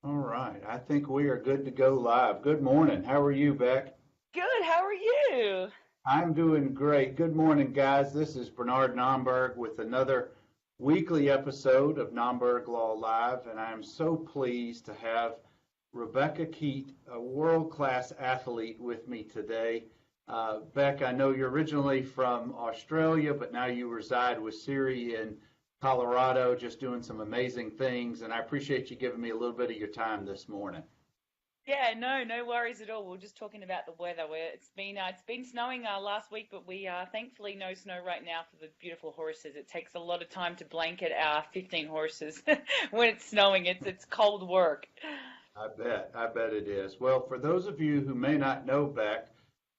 All right. I think we are good to go live. Good morning. How are you, Beck? Good. How are you? I'm doing great. Good morning, guys. This is Bernard Nomberg with another weekly episode of Nomberg Law Live, and I'm so pleased to have Rebekah Keat, a world-class athlete, with me today. Beck, I know you're originally from Australia, but now you reside with Siri in Colorado, just doing some amazing things, and I appreciate you giving me a little bit of your time this morning. Yeah, no worries at all. We are just talking about the weather. Where it's been snowing last week, but we thankfully no snow right now for the beautiful horses. It takes a lot of time to blanket our 15 horses when it's snowing. It's cold work. I bet it is. Well, for those of you who may not know Beck,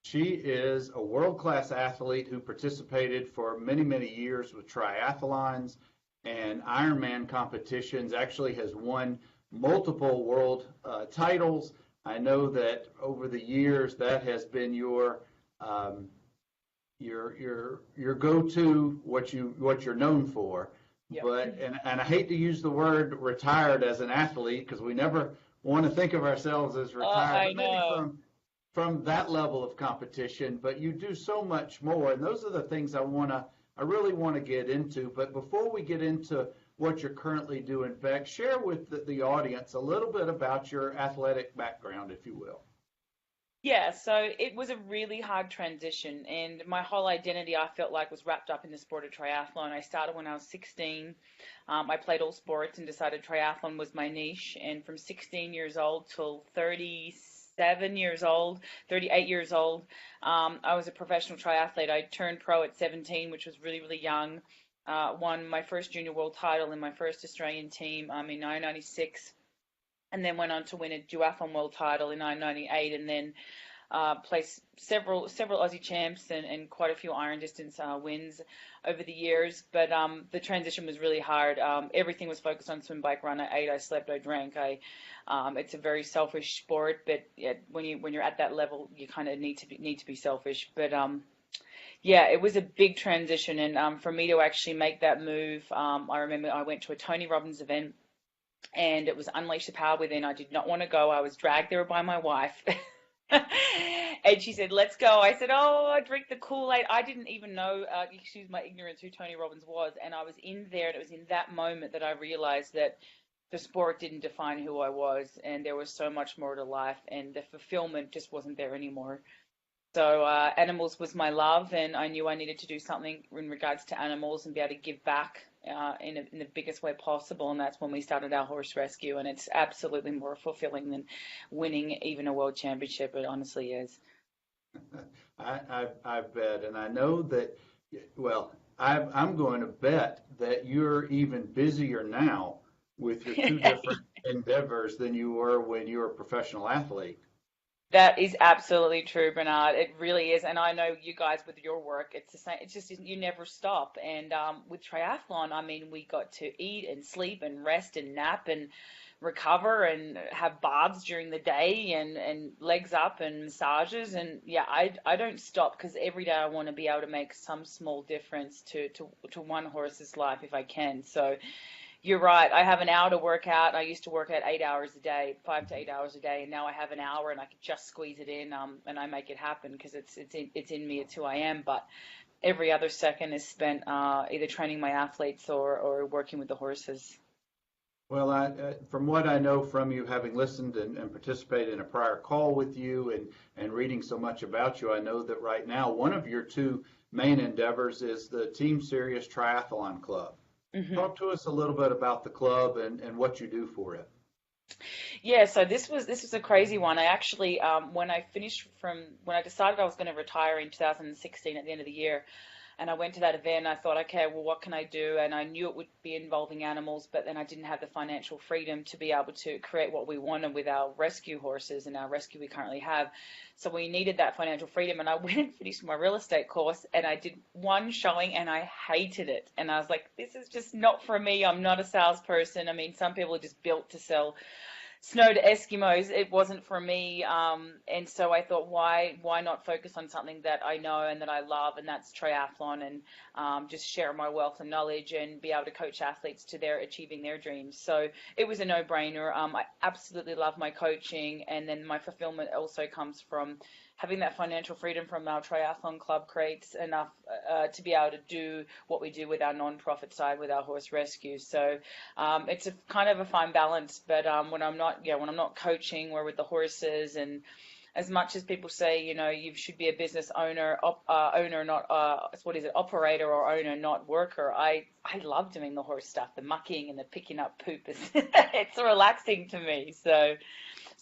she is a world-class athlete who participated for many, many years with triathlons and Ironman competitions, actually has won multiple world titles. I know that over the years that has been um, your go-to, what you're known for. Yep. But I hate to use the word retired as an athlete because we never want to think of ourselves as retired, I but maybe know. from that level of competition. But you do so much more, and those are the things I really want to get into. But before we get into what you're currently doing, Beck, share with the audience a little bit about your athletic background, if you will. Yeah, so it was a really hard transition, and my whole identity I felt like was wrapped up in the sport of triathlon. I started when I was 16. I played all sports and decided triathlon was my niche, and from 16 years old till 37 years old, 38 years old, I was a professional triathlete. I turned pro at 17, which was really, really young. Won my first junior world title in my first Australian team in 1996, and then went on to win a duathlon world title in 1998, and then placed several Aussie champs and quite a few iron distance wins over the years. But the transition was really hard. Everything was focused on swim, bike, run. I ate, I slept, I drank. It's a very selfish sport, but yeah, when you're at that level, you kind of need to be selfish. But yeah, it was a big transition, and for me to actually make that move, I remember I went to a Tony Robbins event, and it was Unleash the Power Within. I did not want to go. I was dragged there by my wife. And she said, let's go. I said, oh, I drink the Kool-Aid. I didn't even know, excuse my ignorance, who Tony Robbins was. And I was in there, and it was in that moment that I realized that the sport didn't define who I was, and there was so much more to life, and the fulfillment just wasn't there anymore. So animals was my love, and I knew I needed to do something in regards to animals and be able to give back in the biggest way possible. And that's when we started our horse rescue, and it's absolutely more fulfilling than winning even a world championship. It honestly is. I bet, and I know that. Well, I'm going to bet that you're even busier now with your two different endeavors than you were when you were a professional athlete. That is absolutely true, Bernard. It really is. And I know you guys with your work, it's the same. It's just you never stop. And with triathlon, I mean, we got to eat and sleep and rest and nap and recover and have baths during the day and legs up and massages. And yeah, I don't stop because every day I want to be able to make some small difference to one horse's life if I can. So you're right. I have an hour to work out. I used to work out 8 hours a day, 5 to 8 hours a day, and now I have an hour, and I can just squeeze it in, and I make it happen because it's in me. It's who I am. But every other second is spent either training my athletes or working with the horses. Well, from what I know from you, having listened and participated in a prior call with you and reading so much about you, I know that right now one of your two main endeavors is the Team Serious Triathlon Club. hmm Talk to us a little bit about the club and what you do for it. Yeah, so this was a crazy one. I actually when I decided I was going to retire in 2016 at the end of the year, and I went to that event. I thought, okay, well, what can I do? And I knew it would be involving animals, but then I didn't have the financial freedom to be able to create what we wanted with our rescue horses and our rescue we currently have. So we needed that financial freedom. And I went and finished my real estate course, and I did one showing, and I hated it. And I was like, this is just not for me. I'm not a salesperson. I mean, some people are just built to sell snow to Eskimos, it wasn't for me. And so I thought, why not focus on something that I know and that I love, and that's triathlon, and just share my wealth of knowledge and be able to coach athletes to their achieving their dreams. So it was a no-brainer. I absolutely love my coaching, and then my fulfillment also comes from having that financial freedom from our triathlon club creates enough to be able to do what we do with our non-profit side with our horse rescue. So it's a kind of a fine balance. But when I'm not coaching, we're with the horses. And as much as people say, you should be a business owner, not operator or owner, not worker. I love doing the horse stuff, the mucking and the picking up poop. It's relaxing to me. So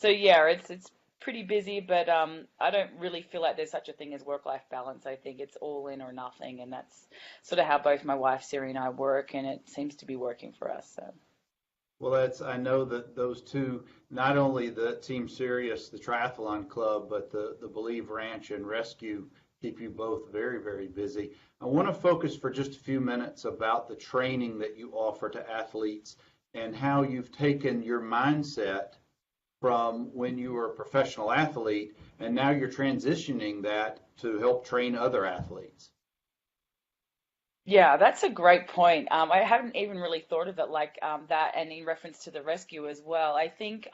yeah, it's pretty busy, but I don't really feel like there's such a thing as work-life balance. I think it's all in or nothing, and that's sort of how both my wife Siri and I work, and it seems to be working for us. So. Well, I know that those two, not only the Team Sirius, the Triathlon Club, but the Believe Ranch and Rescue keep you both very, very busy. I want to focus for just a few minutes about the training that you offer to athletes and how you've taken your mindset from when you were a professional athlete, and now you're transitioning that to help train other athletes. Yeah, that's a great point. I haven't even really thought of it like that, and in reference to the rescue as well. I think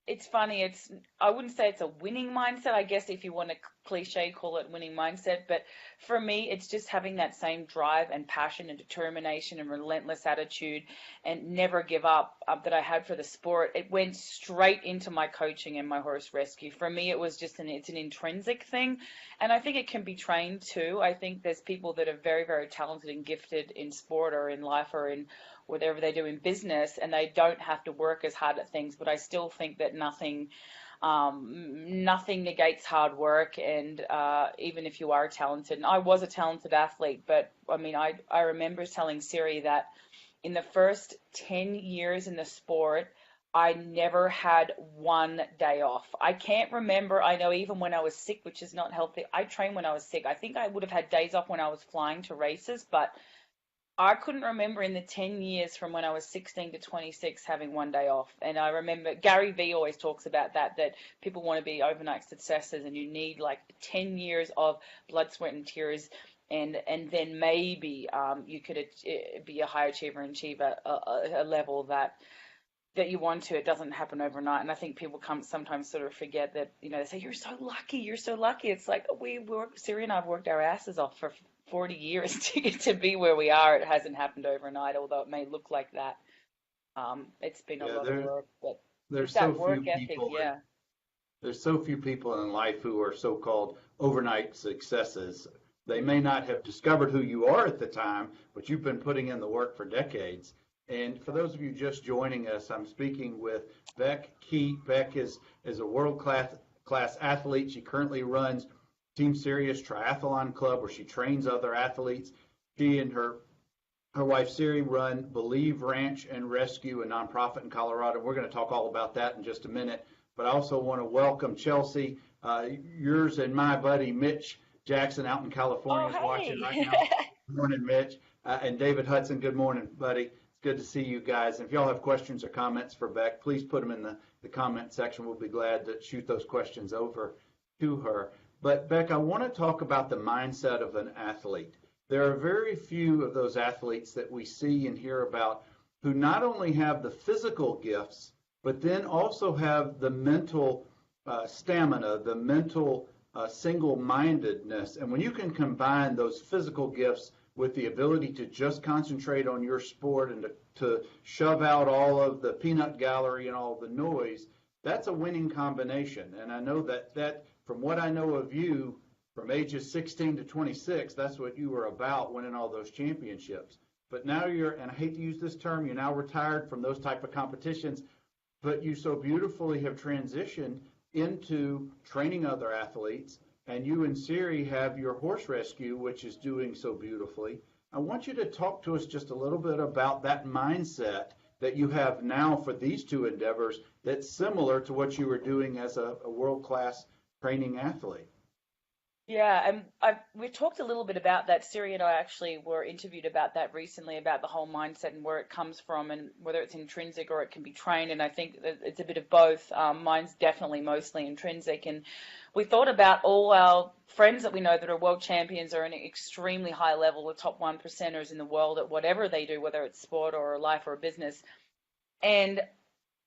it's funny. I wouldn't say it's a winning mindset. I guess if you want to cliche call it winning mindset, but for me, it's just having that same drive and passion and determination and relentless attitude and never give up that I had for the sport. It went straight into my coaching and my horse rescue. For me, it was just it's an intrinsic thing, and I think it can be trained too. I think there's people that are very, very talented and gifted in sport or in life or in whatever they do in business, and they don't have to work as hard at things. But I still think that nothing negates hard work, and even if you are talented, and I was a talented athlete, but I mean, I remember telling Siri that in the first 10 years in the sport, I never had one day off. I can't remember. I know even when I was sick, which is not healthy, I trained when I was sick. I think I would have had days off when I was flying to races, but I couldn't remember in the 10 years from when I was 16 to 26 having one day off. And I remember Gary Vee always talks about that people want to be overnight successes, and you need like 10 years of blood, sweat, and tears. And then maybe you could be a high achiever and achieve a level that you want to. It doesn't happen overnight. And I think people sometimes sort of forget that, they say, you're so lucky. It's like Siri and I have worked our asses off for 40 years to get to be where we are. It hasn't happened overnight, although it may look like that. It's been a lot of work, but there's that so work few ethic, people. yeah. There's so few people in life who are so-called overnight successes. They may not have discovered who you are at the time, but you've been putting in the work for decades. And for those of you just joining us, I'm speaking with Rebekah Keat. Beck is a world-class athlete. She currently runs Team Sirius Triathlon Club, where she trains other athletes. She and her wife Siri run Believe Ranch and Rescue, a nonprofit in Colorado. We're going to talk all about that in just a minute. But I also want to welcome Chelsea, yours and my buddy Mitch Jackson out in California is watching right now. Good morning, Mitch. And David Hudson, good morning, buddy. It's good to see you guys. And if y'all have questions or comments for Beck, please put them in the comment section. We'll be glad to shoot those questions over to her. But Beck, I want to talk about the mindset of an athlete. There are very few of those athletes that we see and hear about who not only have the physical gifts, but then also have the mental stamina, the mental single-mindedness. And when you can combine those physical gifts with the ability to just concentrate on your sport and to shove out all of the peanut gallery and all the noise, that's a winning combination. And I know that from what I know of you, from ages 16 to 26, that's what you were about, winning all those championships. But now and I hate to use this term, you're now retired from those type of competitions, but you so beautifully have transitioned into training other athletes, and you and Siri have your horse rescue, which is doing so beautifully. I want you to talk to us just a little bit about that mindset that you have now for these two endeavors that's similar to what you were doing as a world-class training athlete. Yeah, and we talked a little bit about that. Siri and I actually were interviewed about that recently, about the whole mindset and where it comes from, and whether it's intrinsic or it can be trained. And I think that it's a bit of both. Mine's definitely mostly intrinsic. And we thought about all our friends that we know that are world champions or an extremely high level, the top 1%ers in the world at whatever they do, whether it's sport or life or a business. And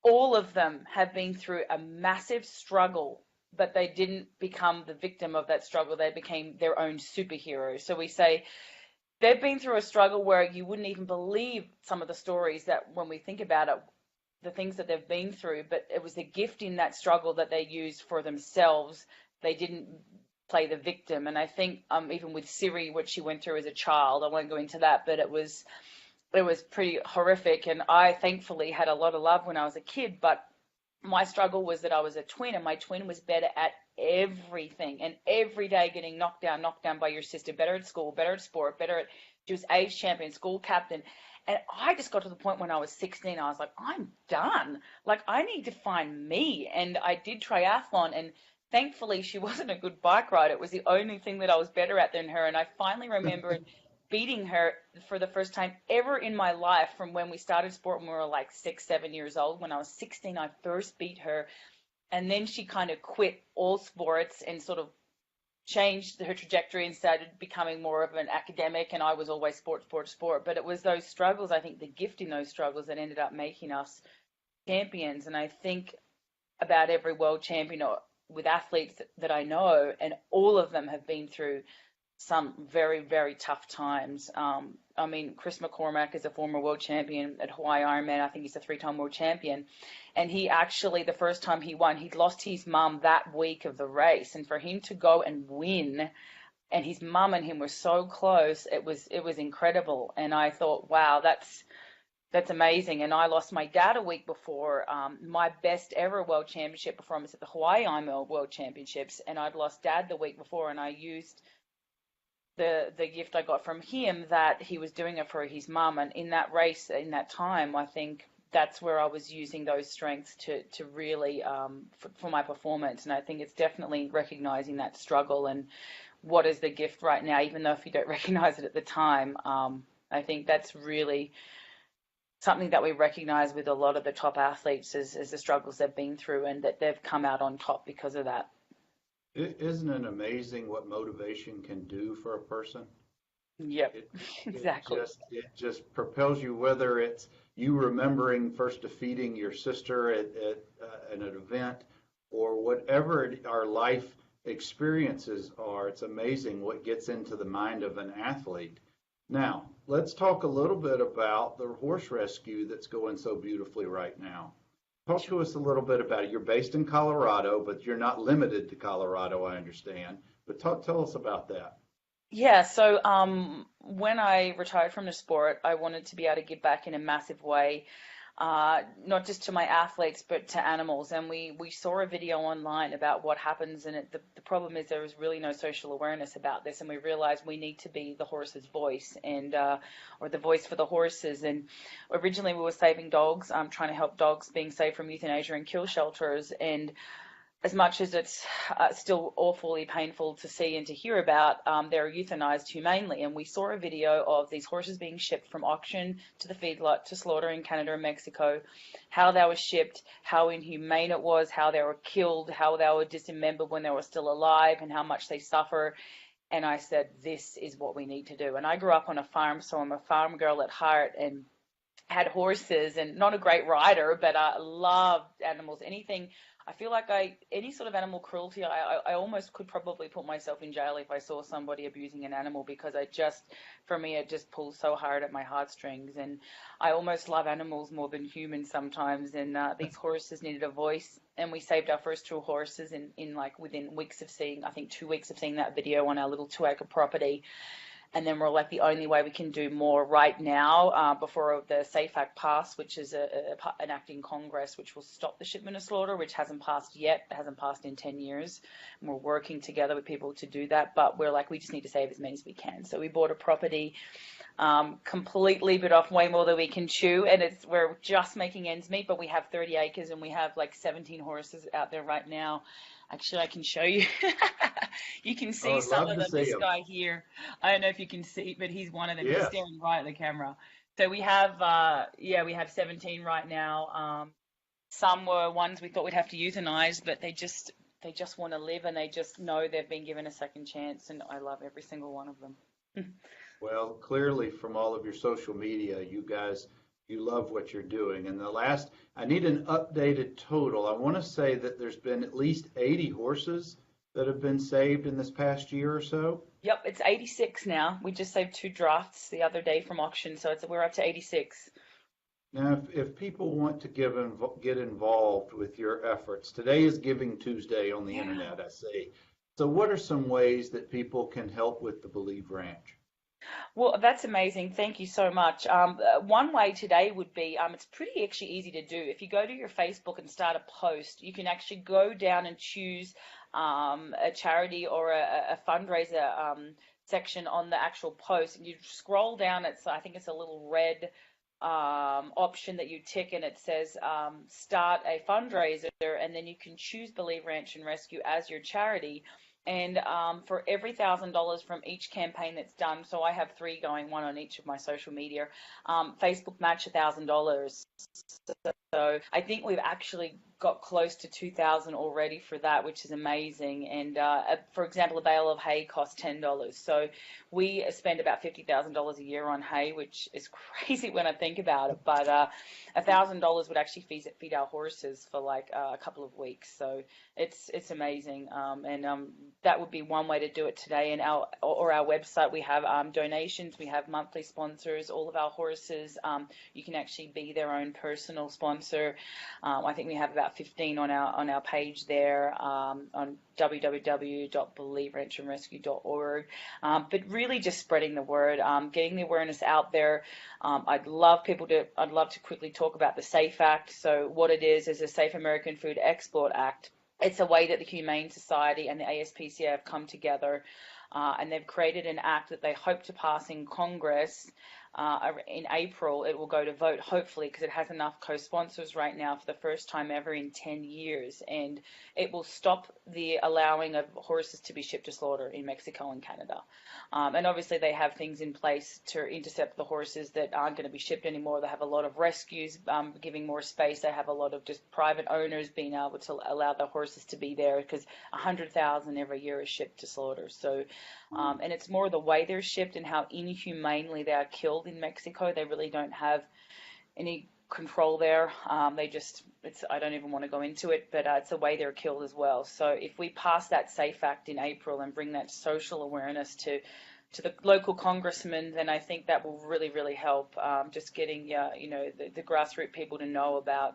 all of them have been through a massive struggle, but they didn't become the victim of that struggle. They became their own superhero. So we say they've been through a struggle where you wouldn't even believe some of the stories that when we think about it, the things that they've been through, but it was the gift in that struggle that they used for themselves. They didn't play the victim. And I think even with Siri, what she went through as a child, I won't go into that, but it was pretty horrific. And I thankfully had a lot of love when I was a kid, but my struggle was that I was a twin, and my twin was better at everything, and every day getting knocked down by your sister, better at school, better at sport, she was age champion, school captain. And I just got to the point when I was 16, I was like, I'm done. Like, I need to find me. And I did triathlon, and thankfully she wasn't a good bike rider. It was the only thing that I was better at than her. And I finally remember beating her for the first time ever in my life from when we started sport when we were like 6, 7 years old. When I was 16, I first beat her. And then she kind of quit all sports and sort of changed her trajectory and started becoming more of an academic. And I was always sport. But it was those struggles, I think the gift in those struggles that ended up making us champions. And I think about every world champion with athletes that I know, and all of them have been through some very, very tough times. I mean, Chris McCormack is a former world champion at Hawaii Ironman. I think he's a 3-time world champion. And he actually, the first time he won, he'd lost his mum that week of the race. And for him to go and win, and his mum and him were so close, it was incredible. And I thought, wow, that's amazing. And I lost my dad a week before my best ever world championship performance at the Hawaii Ironman World Championships. And I'd lost dad the week before, and I used the gift I got from him that he was doing it for his mum. And in that race, in that time, I think that's where I was using those strengths to really for my performance. And I think it's definitely recognizing that struggle and what is the gift right now, even though if you don't recognize it at the time. I think that's really something that we recognize with a lot of the top athletes is the struggles they've been through, and that they've come out on top because of that. Isn't it amazing what motivation can do for a person? Yep, It, exactly. it just propels you, whether it's you remembering first defeating your sister at an event, or whatever our life experiences are. It's amazing what gets into the mind of an athlete. Now, let's talk a little bit about the horse rescue that's going so beautifully right now. Talk to us a little bit about it. You're based in Colorado, but you're not limited to Colorado, I understand. But tell us about that. Yeah, so when I retired from the sport, I wanted to be able to give back in a massive way, not just to my athletes, but to animals. And we saw a video online about what happens, and the problem is there is really no social awareness about this, and we realized we need to be the horse's voice, and or the voice for the horses. And originally we were saving dogs, trying to help dogs being saved from euthanasia and kill shelters. And as much as it's still awfully painful to see and to hear about, they're euthanized humanely. And we saw a video of these horses being shipped from auction to the feedlot to slaughter in Canada and Mexico, how they were shipped, how inhumane it was, how they were killed, how they were dismembered when they were still alive, and how much they suffer. And I said, this is what we need to do. And I grew up on a farm, so I'm a farm girl at heart, and had horses, and not a great rider, but I loved animals. Anything, I feel like any sort of animal cruelty, I almost could probably put myself in jail if I saw somebody abusing an animal, because for me, it just pulls so hard at my heartstrings. And I almost love animals more than humans sometimes. And these horses needed a voice, and we saved our first 2 horses in like within weeks of seeing, I think 2 weeks of seeing that video on our little 2-acre property. And then we're like, the only way we can do more right now before the SAFE Act passed, which is an act in Congress which will stop the shipment of slaughter, which hasn't passed yet. It hasn't passed in 10 years. And we're working together with people to do that. But we're like, we just need to save as many as we can. So we bought a property, completely bit off way more than we can chew. And we're just making ends meet, but we have 30 acres and we have like 17 horses out there right now. Actually, I can show you. You can Oh, see I'd some love of to them. see This them. guy here, I don't know if you can see, but he's one of them. He's Yes. staring right at the camera. So we have, yeah, we have 17 right now. Some were ones we thought we'd have to euthanize, but they just want to live and they just know they've been given a second chance, and I love every single one of them. Well, clearly from all of your social media, you guys, you love what you're doing. And I need an updated total. I want to say that there's been at least 80 horses that have been saved in this past year or so. Yep, it's 86 now. We just saved 2 drafts the other day from auction, so we're up to 86. Now, if people want to get involved with your efforts, today is Giving Tuesday on the Yeah. internet, I see. So what are some ways that people can help with the Believe Ranch? Well, that's amazing. Thank you so much. One way today would be, it's pretty actually easy to do. If you go to your Facebook and start a post, you can actually go down and choose a charity or a fundraiser section on the actual post, and you scroll down. I think it's a little red option that you tick, and it says start a fundraiser, and then you can choose Believe Ranch and Rescue as your charity. And for every $1,000 from each campaign that's done, so I have 3 going, one on each of my social media, Facebook match $1,000. So I think we've actually got close to 2,000 already for that, which is amazing. And for example, a bale of hay costs $10. So we spend about $50,000 a year on hay, which is crazy when I think about it. But $1,000 would actually feed our horses for like a couple of weeks. So it's amazing. And that would be one way to do it today. And our website, we have donations, we have monthly sponsors. All of our horses, you can actually be their own personal sponsor. I think we have about 15 on our page there on www.believeranchandrescue.org. But really just spreading the word, getting the awareness out there. I'd love to quickly talk about the SAFE Act. So what it is a Safe American Food Export Act. It's a way that the Humane Society and the ASPCA have come together, and they've created an act that they hope to pass in Congress in April. It will go to vote, hopefully, because it has enough co-sponsors right now for the first time ever in 10 years. And it will stop the allowing of horses to be shipped to slaughter in Mexico and Canada. And obviously they have things in place to intercept the horses that aren't going to be shipped anymore. They have a lot of rescues, giving more space. They have a lot of just private owners being able to allow the horses to be there, because 100,000 every year is shipped to slaughter. So, and it's more the way they're shipped and how inhumanely they are killed in Mexico. They really don't have any control there. I don't even want to go into it, but it's the way they're killed as well. So if we pass that SAFE Act in April and bring that social awareness to the local congressmen, then I think that will really, really help. Just getting, the grassroots people to know about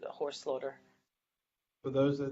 horse slaughter.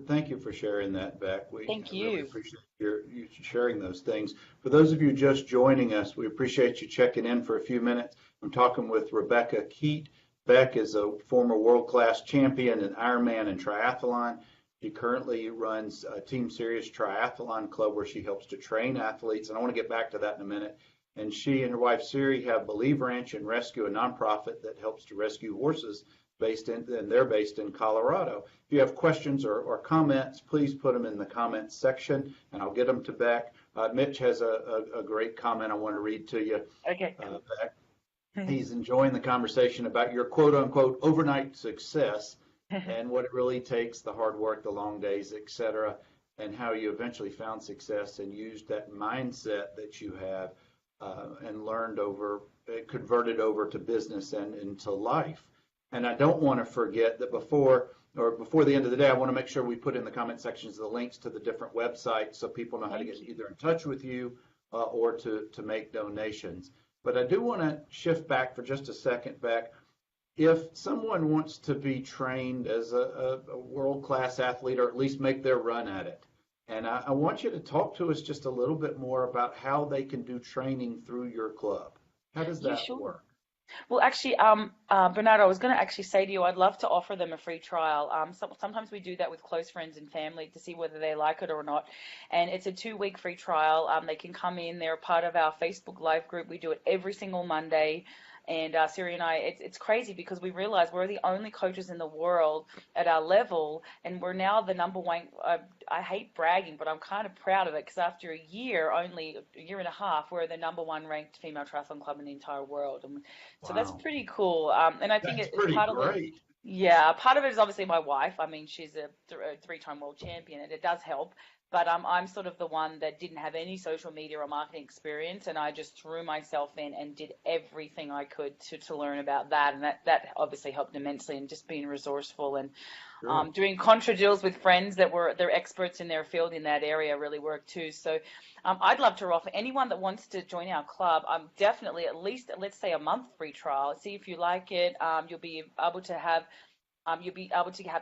Thank you for sharing that, Beck. We Thank really you. appreciate you sharing those things. For those of you just joining us, we appreciate you checking in for a few minutes. I'm talking with Rebekah Keat. Beck is a former world-class champion in Ironman and triathlon. She currently runs a Team Serious Triathlon Club where she helps to train athletes, and I want to get back to that in a minute. And she and her wife Siri have Believe Ranch and Rescue, a nonprofit that helps to rescue horses they're based in Colorado. If you have questions or comments, please put them in the comments section, and I'll get them to Beck. Mitch has a great comment I want to read to you. Okay. Beck. He's enjoying the conversation about your quote-unquote overnight success and what it really takes, the hard work, the long days, etc., and how you eventually found success and used that mindset that you have and converted over to business and into life. And I don't want to forget that before the end of the day, I want to make sure we put in the comment sections the links to the different websites so people know how to get either in touch with you or to make donations. But I do want to shift back for just a second, Beck. If someone wants to be trained as a world-class athlete, or at least make their run at it, and I want you to talk to us just a little bit more about how they can do training through your club. How does that work? Well, actually, Bernardo, I was going to actually say to you, I'd love to offer them a free trial. Sometimes we do that with close friends and family to see whether they like it or not. And it's a 2-week free trial. They can come in. They're part of our Facebook Live group. We do it every single Monday. And Siri and I, it's crazy because we realize we're the only coaches in the world at our level, and we're now the number one. I hate bragging, but I'm kind of proud of it because after only a year and a half, we're the number one ranked female triathlon club in the entire world. And so that's Wow. pretty cool. And I think That's it's pretty part of it. great. Yeah, part of it is obviously my wife. I mean, she's a three-time world champion, and it does help. But I'm sort of the one that didn't have any social media or marketing experience, and I just threw myself in and did everything I could to learn about that, and that obviously helped immensely. And just being resourceful and Sure. doing contra drills with friends they're experts in their field in that area really worked too. So I'd love to offer anyone that wants to join our club. Definitely at least let's say a month free trial. See if you like it. You'll be able to have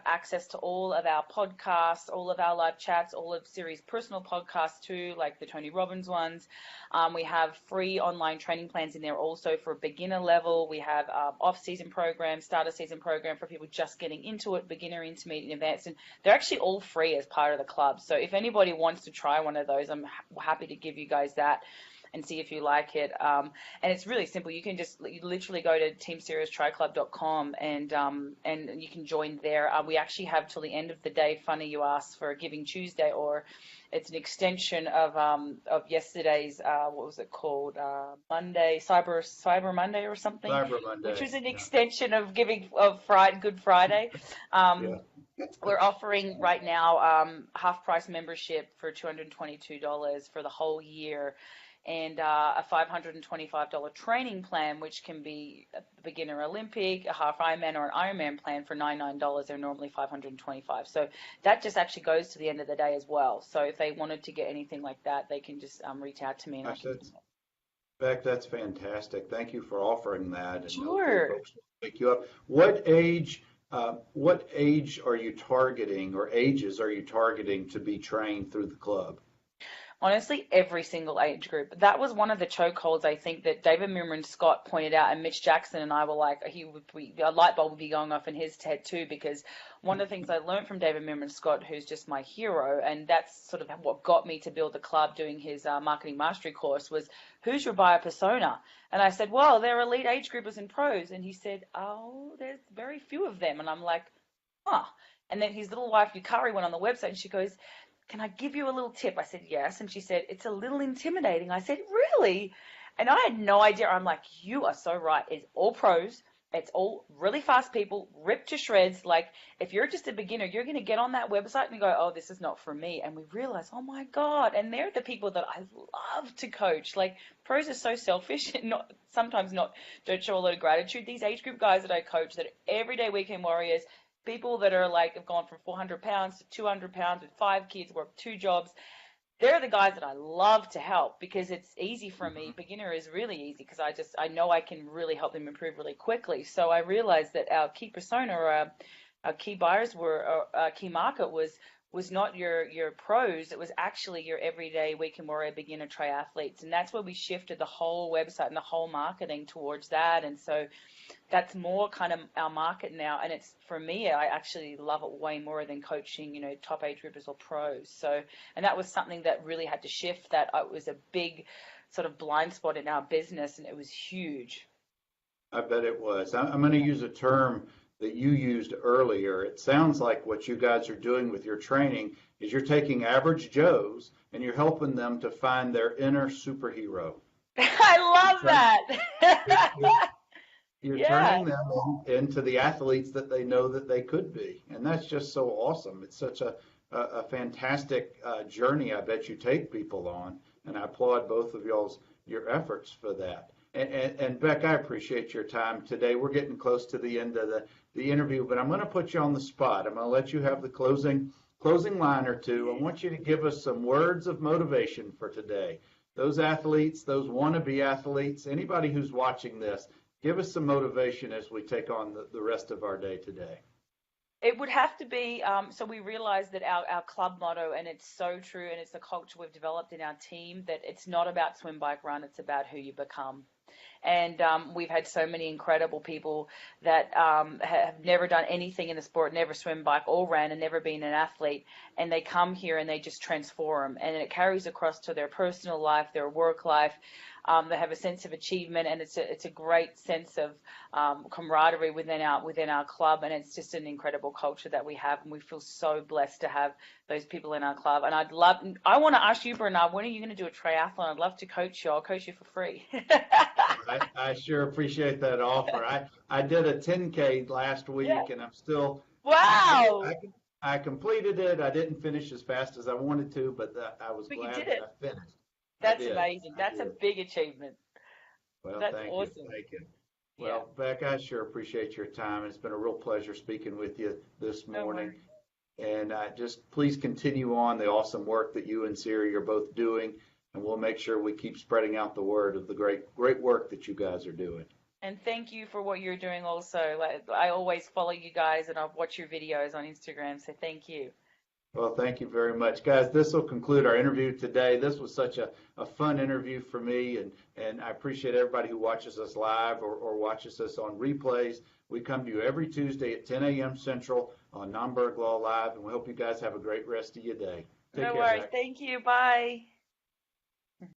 access to all of our podcasts, all of our live chats, all of Siri's personal podcasts too, like the Tony Robbins ones. We have free online training plans in there also for beginner level. We have off-season programs, starter season program for people just getting into it, beginner, intermediate, and advanced. And they're actually all free as part of the club. So if anybody wants to try one of those, I'm happy to give you guys that and see if you like it. And it's really simple. You literally go to teamserioustriclub.com and you can join there. We actually have till the end of the day, funny you ask, for Giving Tuesday, or it's an extension of yesterday's, what was it called? Monday, Cyber Monday or something, Cyber Monday. which was an Yeah. extension of Good Friday. Yeah. We're offering right now half price membership for $222 for the whole year, and a $525 training plan, which can be a beginner Olympic, a half Ironman, or an Ironman plan for $99. They're normally $525. So that just actually goes to the end of the day as well. So if they wanted to get anything like that, they can just reach out to me and I can. Beck, that's fantastic. Thank you for offering that. And hopefully Sure. folks will pick you up. What age are you targeting, or ages are you targeting to be trained through the club? Honestly, every single age group. That was one of the chokeholds, I think, that David Mimran Scott pointed out, and Mitch Jackson and I were like, a light bulb would be going off in his head too, because one of the things I learned from David Mimran Scott, who's just my hero, and that's sort of what got me to build the club doing his marketing mastery course, was who's your buyer persona? And I said, well, they're elite age groupers and pros. And he said, oh, there's very few of them. And I'm like, huh. And then his little wife, Yukari, went on the website and she goes, can I give you a little tip? I said, yes. And she said, it's a little intimidating. I said, really? And I had no idea. I'm like, you are so right. It's all pros. It's all really fast people, ripped to shreds. Like, if you're just a beginner, you're going to get on that website and go, oh, this is not for me. And we realize, oh, my God. And they're the people that I love to coach. Like, pros are so selfish and sometimes don't show a lot of gratitude. These age group guys that I coach that are everyday weekend warriors, people that are like have gone from 400 pounds to 200 pounds with 5 kids, work 2 jobs. They're the guys that I love to help because it's easy for me. Beginner is really easy because I know I can really help them improve really quickly. So I realized that our key persona, or our key buyers our key market was not your pros. It was actually your everyday weekend warrior beginner triathletes. And that's where we shifted the whole website and the whole marketing towards that. And so that's more kind of our market now. And it's, for me, I actually love it way more than coaching, top age groupers or pros. So, and that was something that really had to shift. That it was a big sort of blind spot in our business, and it was huge. I bet it was. I'm going to use a term that you used earlier. It sounds like what you guys are doing with your training is you're taking average Joes and you're helping them to find their inner superhero. I love that. You're turning them into the athletes that they know that they could be. And that's just so awesome. It's such a fantastic journey I bet you take people on. And I applaud both of your efforts for that. And Beck, I appreciate your time today. We're getting close to the end of the interview, but I'm going to put you on the spot. I'm going to let you have the closing line or two. I want you to give us some words of motivation for today. Those athletes, those wannabe athletes, anybody who's watching this, give us some motivation as we take on the rest of our day today. It would have to be, so we realize that our club motto, and it's so true, and it's the culture we've developed in our team, that it's not about swim, bike, run, it's about who you become. And we've had so many incredible people that have never done anything in the sport, never swim, bike, or ran, and never been an athlete. And they come here and they just transform. And it carries across to their personal life, their work life. They have a sense of achievement, and it's a great sense of camaraderie within our club, and it's just an incredible culture that we have, and we feel so blessed to have those people in our club. And I want to ask you, Bernard, when are you going to do a triathlon? I'd love to coach you. I'll coach you for free. I sure appreciate that offer. I did a 10K last week, Yeah. and I'm still. Wow. I completed it. I didn't finish as fast as I wanted to, but I was But you glad did that it. I finished. That's amazing. That's a big achievement. Well, That's thank awesome. you. Thank you. Yeah. Well, Beck, I sure appreciate your time. It's been a real pleasure speaking with you this morning. And just please continue on the awesome work that you and Siri are both doing, and we'll make sure we keep spreading out the word of the great work that you guys are doing. And thank you for what you're doing also. Like, I always follow you guys, and I've watched your videos on Instagram, so thank you. Well, thank you very much. Guys, this will conclude our interview today. This was such a fun interview for me, and I appreciate everybody who watches us live or watches us on replays. We come to you every Tuesday at 10 a.m. Central on NOMBERG Law Live, and we hope you guys have a great rest of your day. Take care, No worries. Zach. Thank you. Bye.